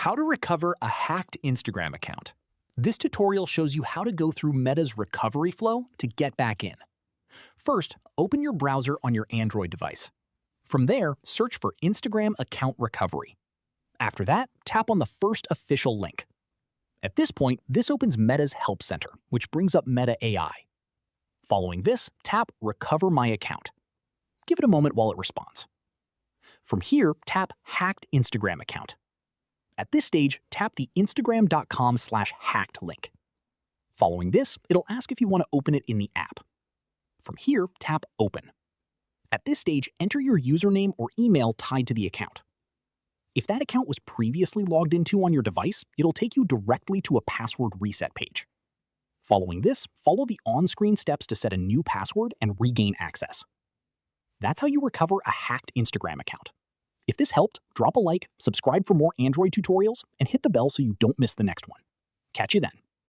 How to recover a hacked Instagram account. This tutorial shows you how to go through Meta's recovery flow to get back in. First, open your browser on your Android device. From there, search for Instagram Account Recovery. After that, tap on the first official link. At this point, this opens Meta's Help Center, which brings up Meta AI. Following this, tap Recover My Account. Give it a moment while it responds. From here, tap Hacked Instagram Account. At this stage, tap the instagram.com/hacked link. Following this, it'll ask if you want to open it in the app. From here, tap Open. At this stage, enter your username or email tied to the account. If that account was previously logged into on your device, it'll take you directly to a password reset page. Following this, follow the on-screen steps to set a new password and regain access. That's how you recover a hacked Instagram account. If this helped, drop a like, subscribe for more Android tutorials, and hit the bell so you don't miss the next one. Catch you then.